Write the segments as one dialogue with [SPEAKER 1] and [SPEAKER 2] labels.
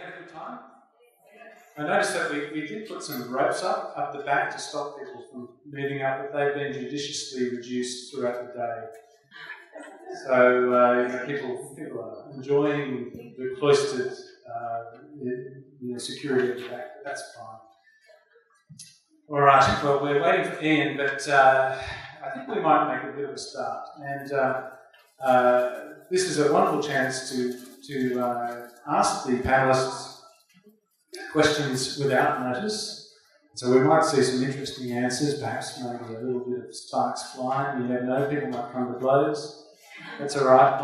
[SPEAKER 1] had a good time? I noticed that we did put some ropes up the back to stop people from moving up, but they've been judiciously reduced throughout the day. So people are enjoying the cloistered security at the back, but that's fine. All right, well, we're waiting for Ian, but I think we might make a bit of a start. And this is a wonderful chance to ask the panellists questions without notice. So we might see some interesting answers, perhaps maybe a little bit of sparks flying. You never know, people might come to blows. That's all right.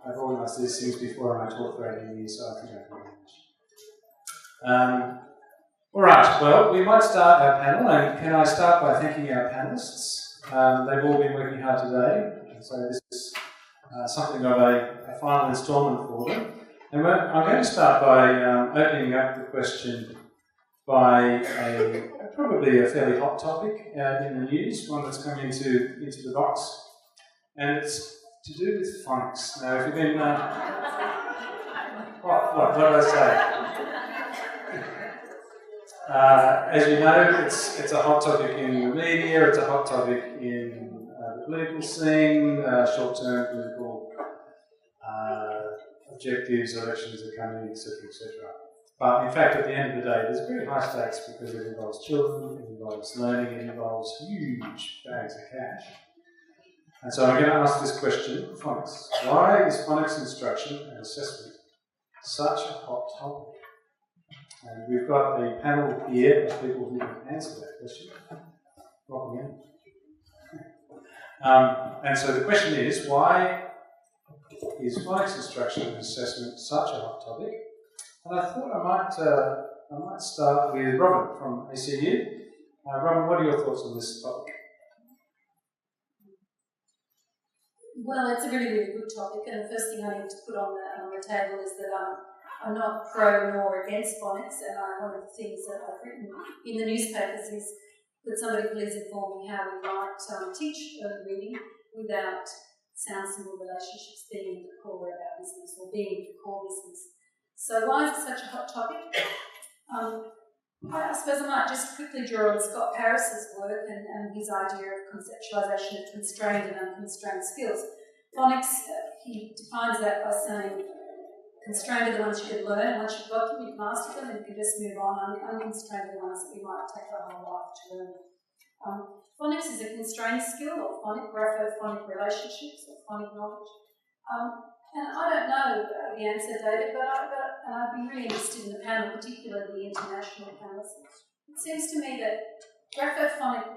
[SPEAKER 1] I've organised these things before and I taught for 18 years, so I think I can manage. All right, well, we might start our panel, and can I start by thanking our panellists? They've all been working hard today, and so this is something of a final instalment for them. And I'm going to start by opening up the question by probably a fairly hot topic in the news, one that's come into the box, and it's to do with phonics. Now, if you've been... what did I say? As you know, it's a hot topic in the media, it's a hot topic in the political scene, short-term political objectives, elections are coming, etc., etc. But in fact, at the end of the day, there's very high stakes because it involves children, it involves learning, it involves huge bags of cash. And so I'm going to ask this question, phonics. Why is phonics instruction and assessment such a hot topic? And we've got a panel here of people who can answer that question. Welcome in. And so the question is, why is phonics instruction and assessment such a hot topic? And I thought I might start with Robin from ACU. Robin, what are your thoughts on this topic?
[SPEAKER 2] Well, it's a really, really good topic, and the first thing I need to put on the table is that I'm not pro nor against phonics, and one of the things that I've written in the newspapers is that somebody please inform me how we might teach early reading without sound symbol relationships being the core of our business or being the core business. So why is it such a hot topic? I suppose I might just quickly draw on Scott Paris's work and his idea of conceptualisation of constrained and unconstrained skills. Phonics, he defines that by saying constrained are the ones you can learn, once you've got them, you've mastered them, and you can just move on. Unconstrained are the ones that you might take our whole life to learn. Phonics is a constrained skill, or phonic, graphophonic relationships, or phonic knowledge. And I don't know the answer, David, but I'd be really interested in the panel, particularly the international panels. It seems to me that graphophonic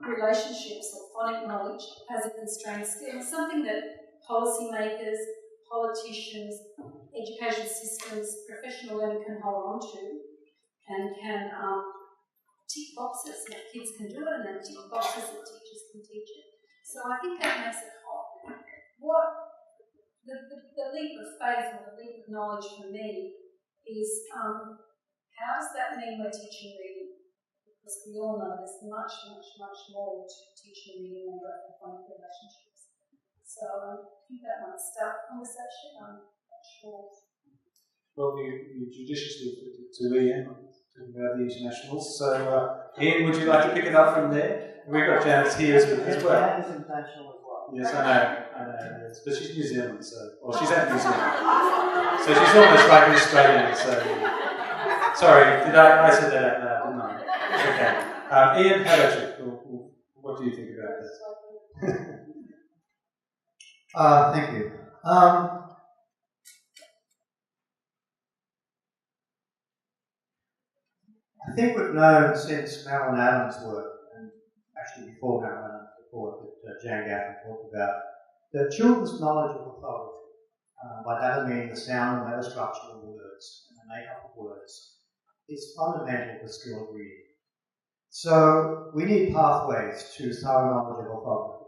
[SPEAKER 2] relationships or phonic knowledge as a constrained skill is something that policymakers, politicians, education systems, professional learning can hold on to and can tick boxes that kids can do it and then tick boxes that teachers can teach it. So I think that makes it hot. The leap of faith or the leap of knowledge for me is how does that mean we're teaching reading? Because we all know there's much, much, much more to teaching reading than graphophonic relationships. So I think that might start the conversation. I'm not sure.
[SPEAKER 1] Well, you judiciously put it to Ian, talking about the internationals. So, Ian, would you like to pick it up from there? We've got Janice here as well.
[SPEAKER 3] Janice is international as well.
[SPEAKER 1] Yes, I know. Yes. But she's New Zealand, so... Well, she's at New Zealand. So she's almost like an Australian, so... Sorry, I said that out loud, didn't I? Okay. Ian, how about you? What do you think about this?
[SPEAKER 3] Thank you. I think we've known since Marilyn Adams' work, and actually before Marilyn Adams' report that Jan Gaffney talked about, that children's knowledge of orthography, by that I mean the sound and letter structure of words and the makeup of words, is fundamental to the skill of reading. So we need pathways to thorough knowledge of orthography.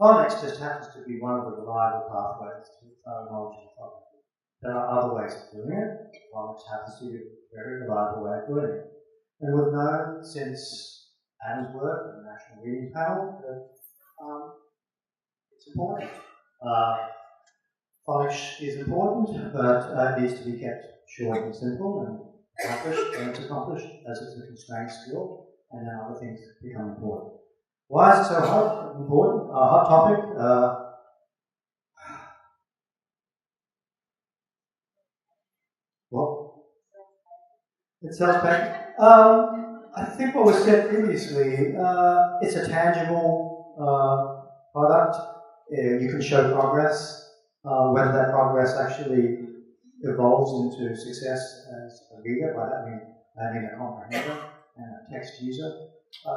[SPEAKER 3] Phonics just happens to be one of the reliable pathways to thorough knowledge of orthography. There are other ways of doing it. Phonics happens to be a very reliable way of doing it. And we've known since Adam's work and the National Reading Panel that it's important. phonics is important, but it needs to be kept short and simple and accomplished when it's accomplished, as it's a constrained skill, and then other things become important. Why is it so important? A hot topic. What? It's self-paced. I think what was said previously, it's a tangible product. You can show progress. Whether that progress actually evolves into success as a reader, by that I mean a comprehender and a text user,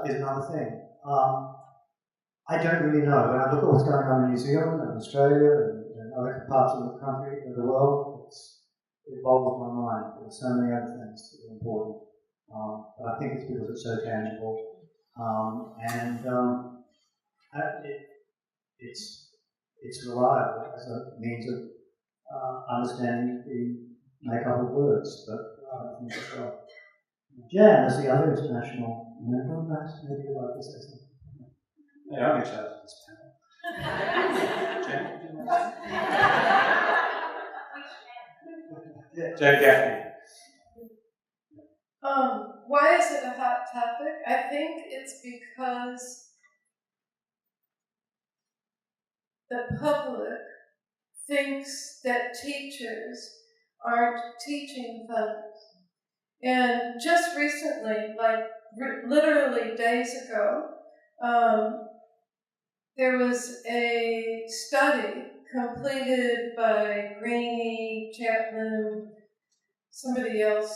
[SPEAKER 3] is another thing. I don't really know. When I look at what's going on in New Zealand and Australia and other parts of the country, of the world, it boggles my mind. There's so many other things that are important. But I think it's because it's so tangible. It's reliable as a means of understanding the makeup of words, but other things as well. Jan, as the other international member, perhaps maybe you'd like to say something.
[SPEAKER 1] Yeah, I'm in charge of this panel. Jan, do you want to? Jan Gaffney.
[SPEAKER 4] Why is it a hot topic? I think it's because the public thinks that teachers aren't teaching phonics. And just recently, like literally days ago, there was a study completed by Greeny, Chapman, somebody else,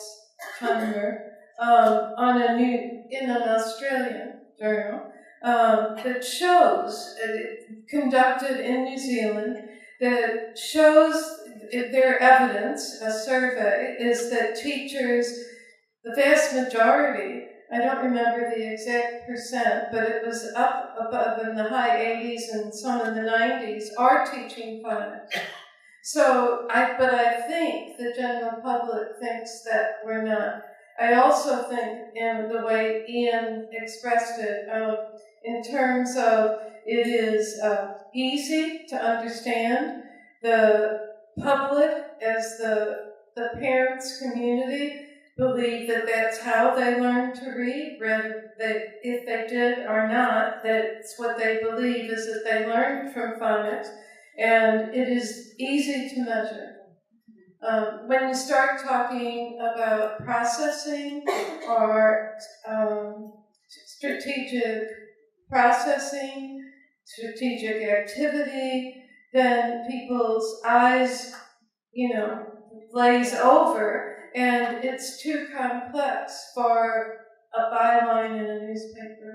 [SPEAKER 4] Cunningham, in an Australian journal that shows, conducted in New Zealand, that shows their evidence, a survey, is that teachers, the vast majority, I don't remember the exact percent, but it was up above in the high 80s and some in the 90s, are teaching phonics. But I think the general public thinks that we're not. I also think, in the way Ian expressed it, in terms of it is easy to understand. The public, as the parents' community, believe that that's how they learn to read, whether if they did or not, that's what they believe is that they learned from phonics, and it is easy to measure. When you start talking about processing or strategic processing, strategic activity, then people's eyes, glaze over, and it's too complex for a byline in a newspaper.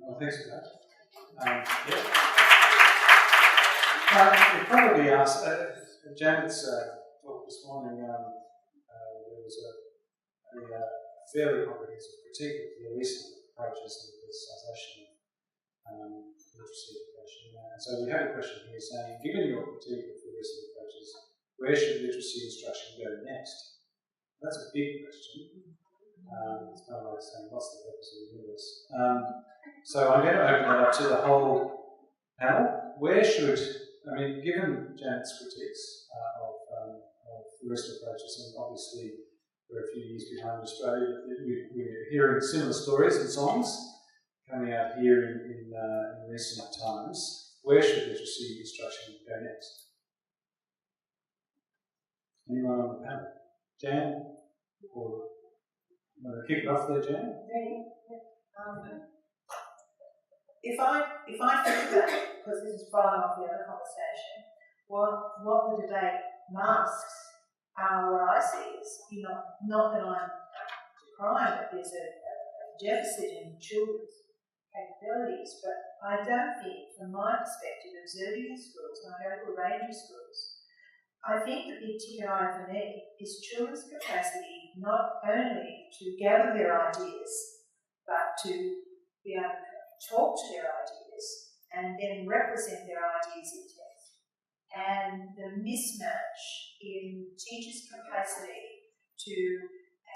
[SPEAKER 1] Well, thanks for that. You probably asked, Janet's talk this morning, there was a fairly comprehensive critique of the recent approaches to the politicisation of literacy education. And so we have a question here saying, given your critique of the recent approaches, where should literacy instruction go next? That's a big question. It's kind of like saying, what's the purpose of the universe? So I'm going to open that up to the whole panel. Given Janet's critiques of the rest of approaches, and obviously we're a few years behind Australia, we're hearing similar stories and songs coming out here in recent times. Where should literacy instruction go next? Anyone on the panel? Jan? Or kick it off there, Jan?
[SPEAKER 5] If I think about it, because this is following off the other conversation, what the debate masks are what I see is, not that I'm decrying that there's a deficit in children's capabilities, but I don't think, from my perspective, observing in schools, and I go to a range of schools, I think the big ticket item for me is children's capacity not only to gather their ideas, but to be able to talk to their ideas and then represent their ideas in text. And the mismatch in teachers' capacity to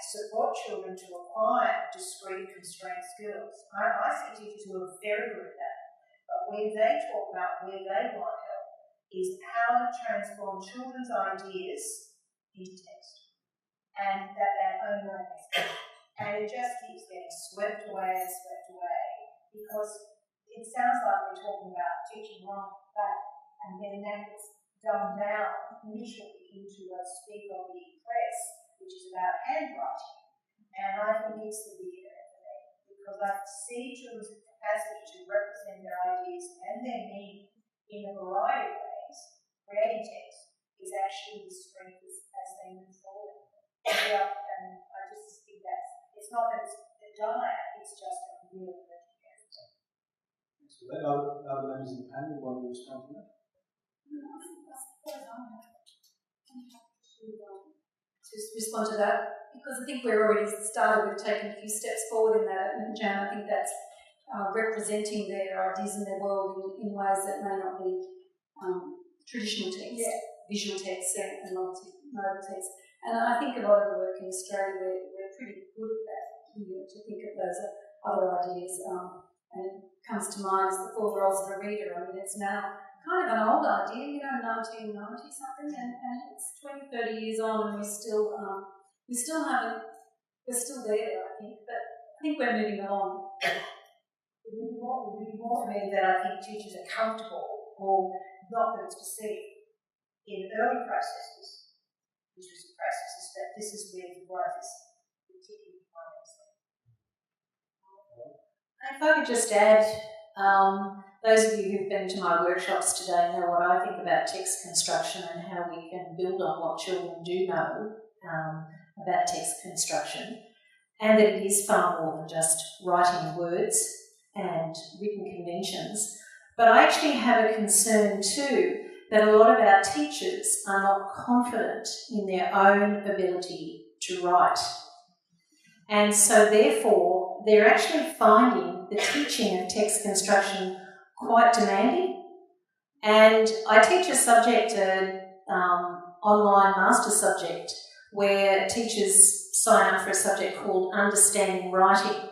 [SPEAKER 5] support children to acquire discrete constrained skills. I see teachers who are very good at that, but where they talk about where they want help is how to transform children's ideas into text, and that they own their own text. And it just keeps getting swept away, because it sounds like we're talking about teaching right back, and then that gets dumbed down literally into a speak on the press, which is about handwriting. And I think it's the big area for me, because I see children's capacity to represent their ideas and their meaning in a variety of ways. Creating text is actually the strength as they move forward. And I just think it's not that it's a dire, it's just a real emerging area.
[SPEAKER 1] Thanks for that. Other members of the panel want to respond to that?
[SPEAKER 2] To respond to that, because I think we're already started, we've taken a few steps forward in that, and Jan, I think that's representing their ideas and their world in ways that may not be traditional text, visual text and multimodal text. And I think a lot of the work in Australia, we're pretty good at that, to think of those other ideas. And it comes to mind as the 4 roles of a reader. I mean, it's now kind of an old idea, 1990 something, and it's 20, 30 years on, and we're still there, I think, but I think we're moving along.
[SPEAKER 5] It would be more for me that I think teachers are comfortable, or not that it's perceived, in early processes, literacy processes, that this is where the growth is particularly promising.
[SPEAKER 6] If I could just add, those of you who've been to my workshops today know what I think about text construction and how we can build on what children do know about text construction, and that it is far more than just writing words and written conventions. But I actually have a concern too that a lot of our teachers are not confident in their own ability to write. And so therefore, they're actually finding the teaching of text construction quite demanding. And I teach a subject, an online master subject, where teachers sign up for a subject called Understanding Writing.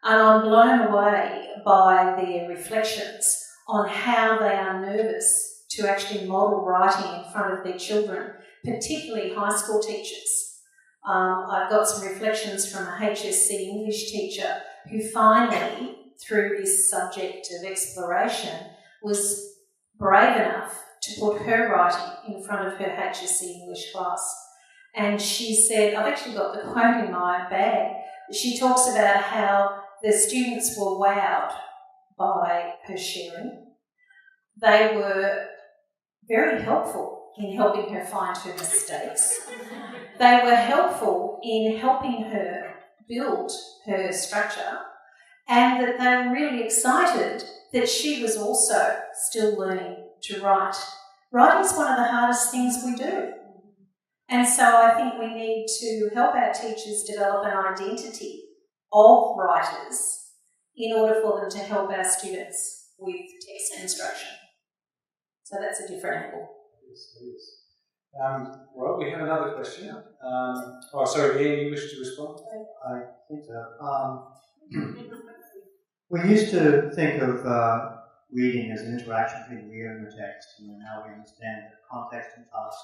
[SPEAKER 6] And I'm blown away by their reflections on how they are nervous to actually model writing in front of their children, particularly high school teachers. I've got some reflections from a HSC English teacher who finally, through this subject of exploration, was brave enough to put her writing in front of her HSC English class. And she said, I've actually got the quote in my bag, she talks about how the students were wowed by her sharing. They were very helpful in helping her find her mistakes. They were helpful in helping her build her structure, and that they were really excited that she was also still learning to write. Writing is one of the hardest things we do. And so I think we need to help our teachers develop an identity of writers in order for them to help our students with text construction. So that's a different angle.
[SPEAKER 1] Yes, it is. Well, we have another question. Sorry, Ian, you wish to respond?
[SPEAKER 3] I think so. We used to think of reading as an interaction between the reader and the text, and now we understand that context and task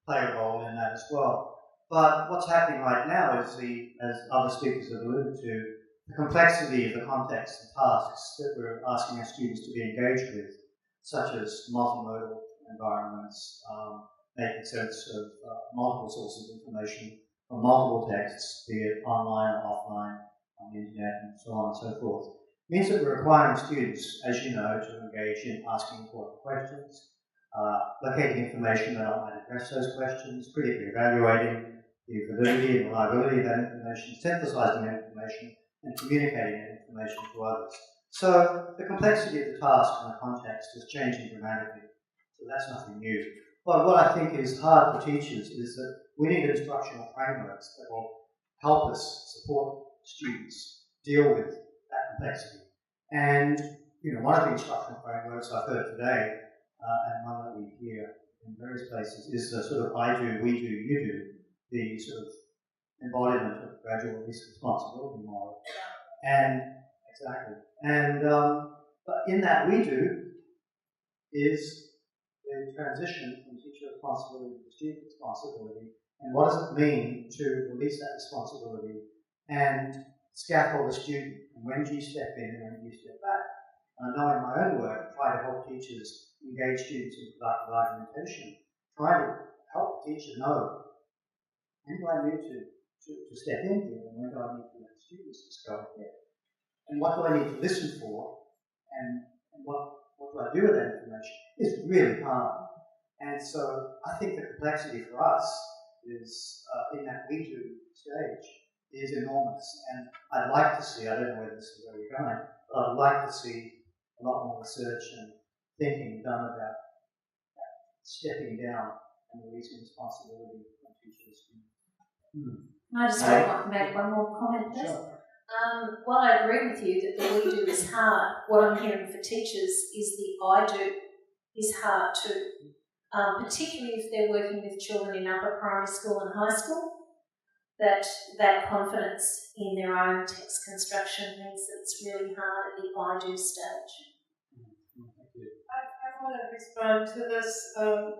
[SPEAKER 3] play a role in that as well. But what's happening right now is, as other speakers have alluded to, the complexity of the context and tasks that we're asking our students to be engaged with, such as multimodal environments, making sense of multiple sources of information from multiple texts, be it online or offline, on the internet, and so on and so forth, means that we're requiring students, as you know, to engage in asking important questions, locating information that might address those questions, critically evaluating the validity and reliability of that information, synthesizing that information, and communicating that information to others. So the complexity of the task and the context is changing dramatically. So that's nothing new. But what I think is hard for teachers is that we need instructional frameworks that will help us support students deal with that complexity. And one of the instructional frameworks I've heard today, and one that we hear in various places, is the sort of I do, we do, you do, the sort of embodiment of gradual risk responsibility model. And exactly. And but in that we do is the transition from teacher responsibility to student responsibility, and what does it mean to release that responsibility and scaffold the student, and when do you step in and when do you step back? And I know in my own work, try to help teachers engage students in productive argumentation, try to help the teacher know when do I need to step in here, and when do I need to let students just go ahead? And what do I need to listen for, and what do I do with that information? It's really hard. And so I think the complexity for us is, in that we do stage, is enormous. And I'd like to see, I don't know whether this is where we're going, but I'd like to see a lot more research and thinking done about stepping down and releasing responsibility from teachers.
[SPEAKER 6] Can I just make one more comment, please?
[SPEAKER 3] Sure.
[SPEAKER 6] While I agree with you that the we do is hard, what I'm hearing for teachers is the I do is hard too, particularly if they're working with children in upper primary school and high school, that confidence in their own text construction means that it's really hard at the I do stage.
[SPEAKER 4] I want to respond to this, the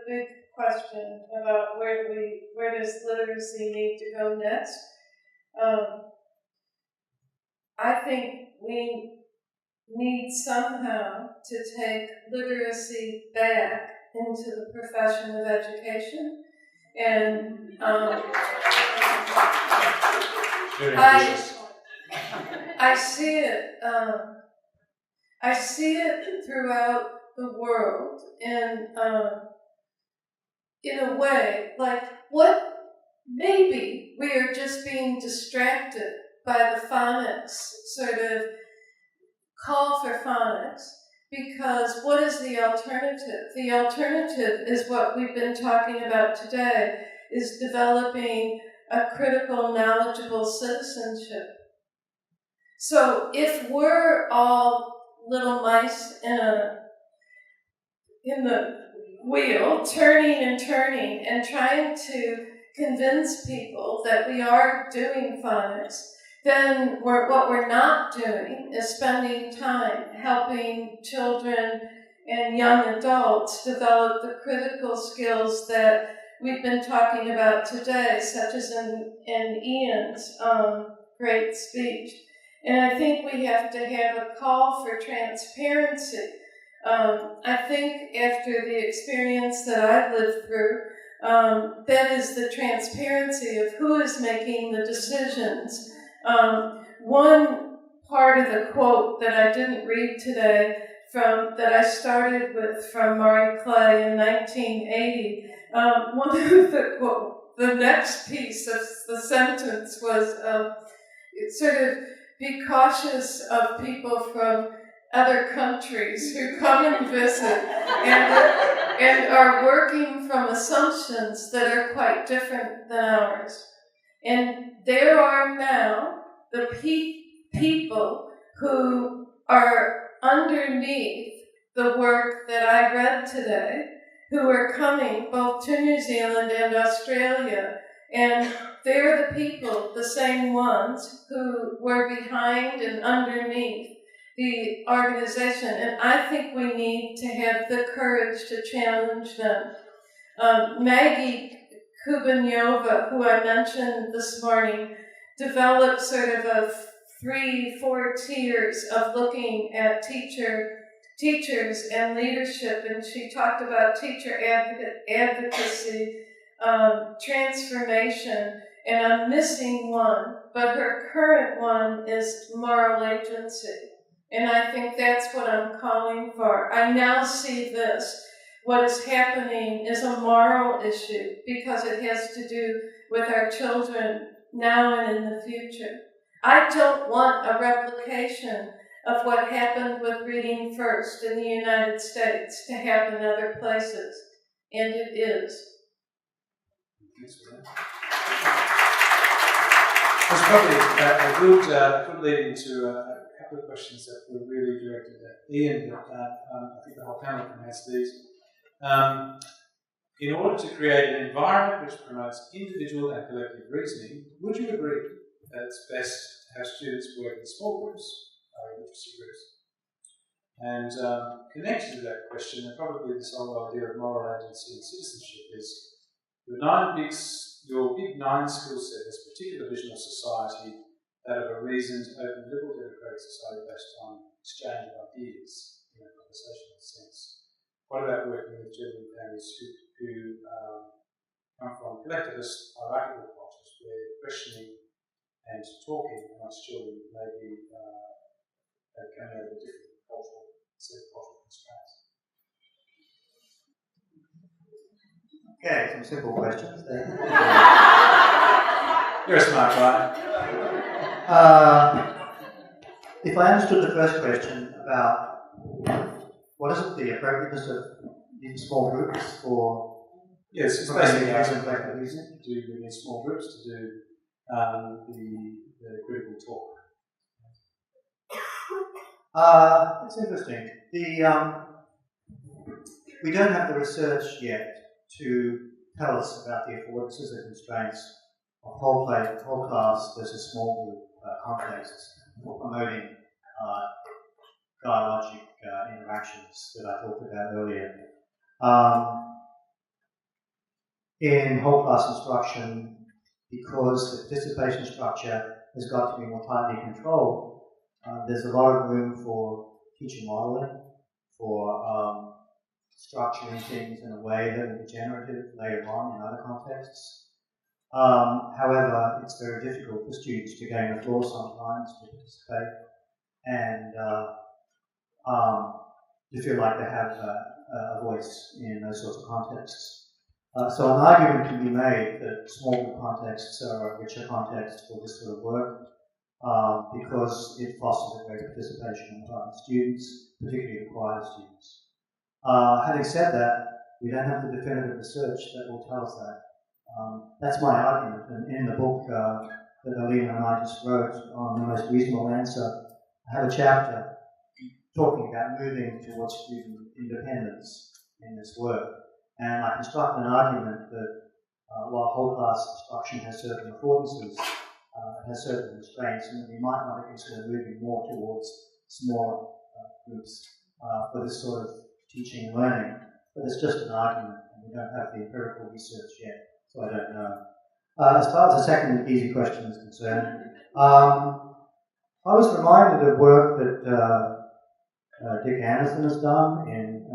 [SPEAKER 4] big question about where does literacy need to go next. I think we need somehow to take literacy back into the profession of education, and I see it. I see it throughout the world, and in a way, like what maybe we are just being distracted by the phonics sort of call for phonics, because what is the alternative? The alternative is what we've been talking about today, is developing a critical, knowledgeable citizenship. So if we're all little mice in the wheel, turning and turning and trying to convince people that we are doing phonics, then what we're not doing is spending time helping children and young adults develop the critical skills that we've been talking about today, such as in Ian's great speech. And I think we have to have a call for transparency. I think after the experience that I've lived through, that is the transparency of who is making the decisions. One part of the quote that I didn't read today, that I started with from Marie Clay in 1980, one of the next piece of the sentence was sort of, be cautious of people from other countries who come and visit and are working from assumptions that are quite different than ours. And there are now the people who are underneath the work that I read today, who are coming both to New Zealand and Australia, and they're the people, the same ones, who were behind and underneath the organization, and I think we need to have the courage to challenge them. Maggie Kubaniova, who I mentioned this morning, developed sort of a 3-4 tiers of looking at teachers and leadership, and she talked about teacher advocacy, transformation, and I'm missing one, but her current one is moral agency. And I think that's what I'm calling for. I now see this. What is happening is a moral issue because it has to do with our children now and in the future. I don't want a replication of what happened with Reading First in the United States to happen other places. And it is.
[SPEAKER 1] That's probably a good lead into a couple of questions that were really directed at Ian, but I think the whole panel can answer these. In order to create an environment which promotes individual and collective reasoning, would you agree that it's best to have students work in small groups, literacy groups? And connected to that question, and probably this whole idea of moral agency and citizenship is your big nine skill set, this particular vision of society, that of a reasoned, open, liberal democratic society based on exchange of ideas in a conversational sense. What about working with children and families who come from collectivist, hierarchical cultures where questioning and talking amongst children may be coming out of a different cultural set of cultural constraints?
[SPEAKER 3] Okay, some simple questions there.
[SPEAKER 1] You're a smart guy.
[SPEAKER 3] If I understood the first question about what is it, the appropriateness of in small groups for
[SPEAKER 1] yes, it's basically
[SPEAKER 3] asking
[SPEAKER 1] to do in small groups, to do the critical talk.
[SPEAKER 3] It's interesting. We don't have the research yet to tell us about the affordances and constraints of whole class versus small group contexts for promoting dialogic interactions that I talked about earlier. In whole class instruction, because the participation structure has got to be more tightly controlled, there's a lot of room for teacher modeling, for structuring things in a way that will be generative later on in other contexts. However, it's very difficult for students to gain the floor sometimes to participate and to feel like they have a voice in those sorts of contexts. So an argument can be made that small group contexts are a richer context for this sort of work because it fosters a greater participation on the part of students, particularly the quiet students. Having said that, we don't have the definitive research that will tell us that. That's my argument, and in the book that Alina and I just wrote on the most reasonable answer, I have a chapter talking about moving towards student independence in this work. And I construct an argument that while whole class instruction has certain affordances, has certain constraints, and that we might want to consider moving more towards smaller groups for this sort of teaching and learning. But it's just an argument, and we don't have the empirical research yet, so I don't know. As far as the second easy question is concerned, I was reminded of work that Dick Anderson has done in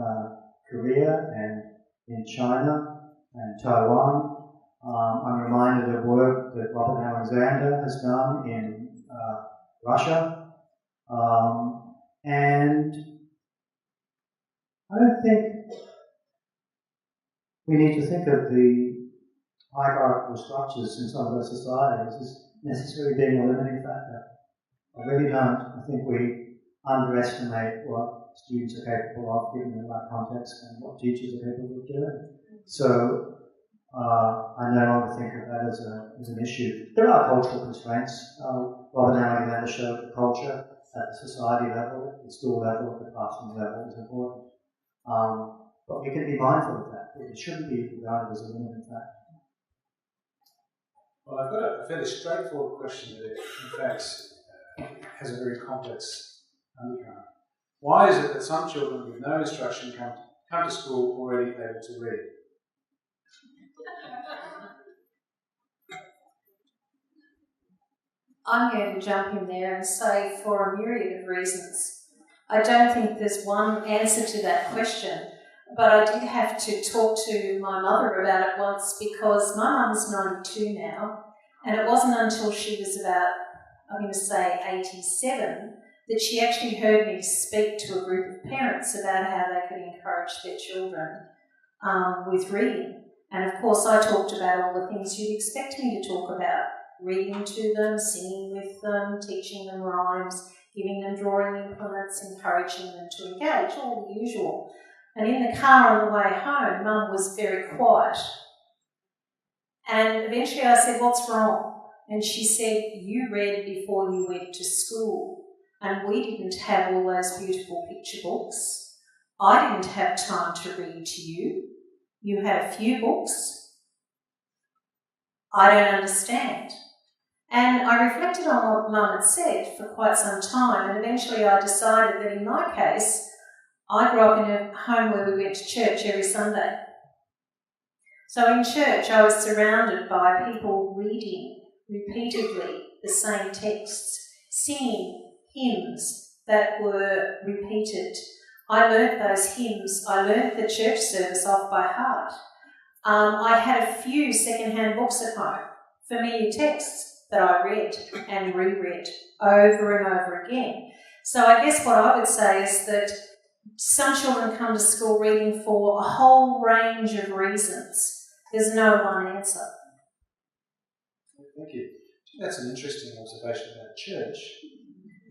[SPEAKER 3] Korea and in China and Taiwan. I'm reminded of work that Robert Alexander has done in Russia. And I don't think we need to think of the hierarchical structures in some of those societies as necessarily being a limiting factor. I really don't. I think we underestimate what students are capable of given the right context and what teachers are capable of doing. So I no longer think of that as an issue. There are cultural constraints. Robert Alexander showed that culture at the society level, at the school level, at the classroom level is important. But we can be mindful of that. It shouldn't be regarded as a limiting factor.
[SPEAKER 1] Well, I've got a fairly straightforward question that, in fact, has a very complex undercurrent. Why is it that some children with no instruction come to school already able to read?
[SPEAKER 6] I'm going to jump in there and say for a myriad of reasons. I don't think there's one answer to that question, but I did have to talk to my mother about it once because my mum's 92 now, and it wasn't until she was about, I'm going to say 87, that she actually heard me speak to a group of parents about how they could encourage their children with reading. And of course I talked about all the things you'd expect me to talk about. Reading to them, singing with them, teaching them rhymes, giving them drawing implements, encouraging them to engage, all the usual. And in the car on the way home, Mum was very quiet. And eventually I said, "What's wrong?" And she said, "You read before you went to school, and we didn't have all those beautiful picture books. I didn't have time to read to you. You had a few books. I don't understand." And I reflected on what Mum had said for quite some time, and eventually I decided that in my case, I grew up in a home where we went to church every Sunday. So in church I was surrounded by people reading repeatedly the same texts, singing hymns that were repeated. I learnt those hymns, I learnt the church service off by heart. I had a few second-hand books at home, familiar texts that I read and reread over and over again. So I guess what I would say is that some children come to school reading for a whole range of reasons. There's no one answer.
[SPEAKER 1] Thank you. That's an interesting observation about church.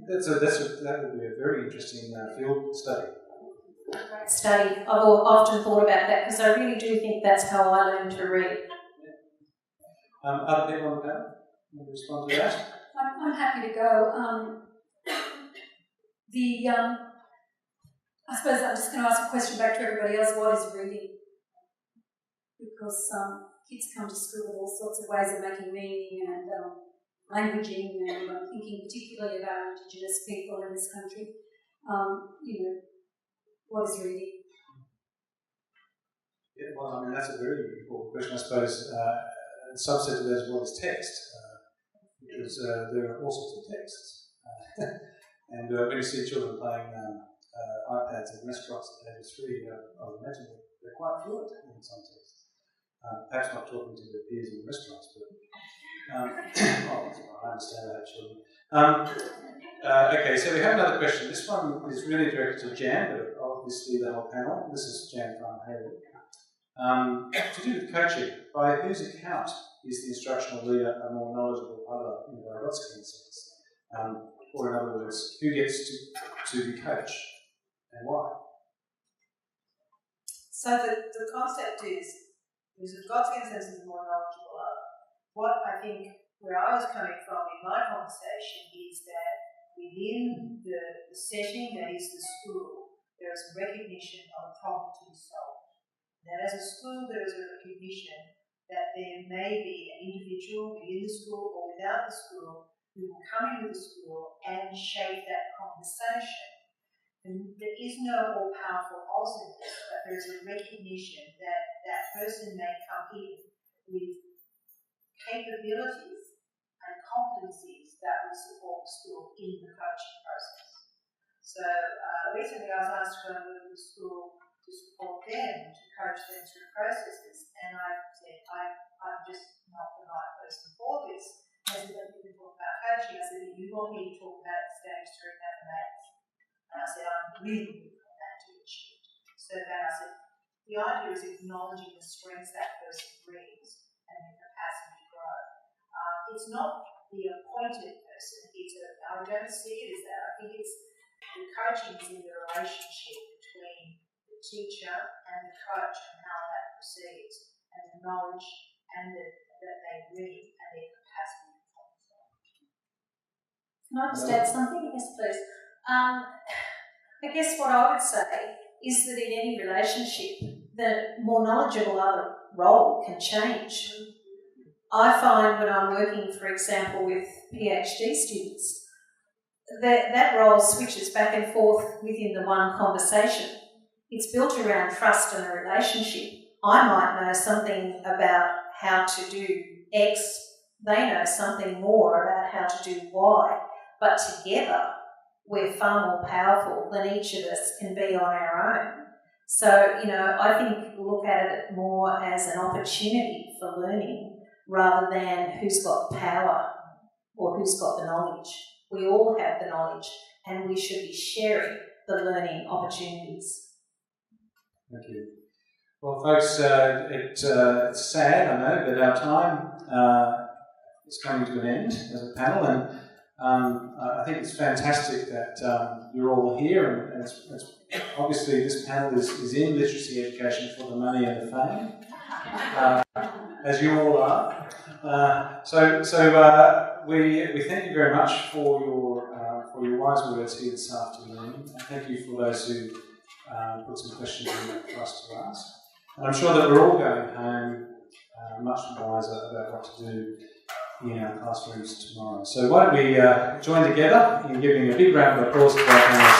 [SPEAKER 1] That would be a very interesting field study.
[SPEAKER 6] Study. I've often thought about that because I really do think that's how I learned to read.
[SPEAKER 1] Other people on the panel want to respond to that?
[SPEAKER 2] I'm happy to go. I suppose I'm just going to ask a question back to everybody else. What is reading? Because kids come to school with all sorts of ways of making meaning and languaging, and I'm thinking particularly about Indigenous people in this country. What is reading?
[SPEAKER 1] Yeah, well, I mean, that's a very important question. I suppose a subset of that is what is text, because there are all sorts of texts. And when you see children playing iPads in restaurants at age 3, I would imagine they're quite fluent in some texts. Perhaps not talking to their peers in restaurants, but I understand that, children. Okay, so we have another question. This one is really directed to Jan, but obviously the whole panel. This is Jan from Hayward. To do with coaching, by whose account is the instructional leader a more knowledgeable other in the Rotskian sense? Or in other words, who gets to be coached and why?
[SPEAKER 5] So the concept is a Gotskian sense is a more knowledgeable other. What I think, where I was coming from in my conversation is that within the setting that is the school, there is a recognition of a problem to be solved. That as a school, there is a recognition that there may be an individual within the school or without the school who will come into the school and shape that conversation. And there is no all-powerful ultimate, but there is a recognition that that person may come in with capabilities and competencies that will support the school in the coaching process. So recently I was asked to go and work with the school to support them, to coach them through processes, and I said, I'm just not the right person for this. I said, but you can talk about coaching. I said, you want me to talk about stage 3 mathematics? And I said, I'm really on that to achieve. So then I said, the idea is acknowledging the strengths that person brings and their capacity to grow. It's not the appointed person. I don't see it as that. I think it's the coaching is in the relationship between the teacher and the coach and how that proceeds, and the knowledge and that they bring and their capacity to problem solve.
[SPEAKER 6] Can I just add something? Yes, please. I guess what I would say is that in any relationship, the more knowledgeable other role can change. I find when I'm working, for example, with PhD students, that role switches back and forth within the one conversation. It's built around trust and a relationship. I might know something about how to do X, they know something more about how to do Y, but together we're far more powerful than each of us can be on our own. So, I think look at it more as an opportunity for learning rather than who's got power or who's got the knowledge. We all have the knowledge and we should be sharing the learning opportunities.
[SPEAKER 1] Thank you. Well, folks, it's sad, I know, but our time is coming to an end as a panel, and I think it's fantastic that you're all here, and it's obviously this panel is in literacy education for the money and the fame, as you all are. So we thank you very much for your wise words here this afternoon, and thank you for those who put some questions in for us to ask. And I'm sure that we're all going home much wiser about what to do in our classrooms tomorrow. So why don't we join together in giving a big round of applause to our panelists.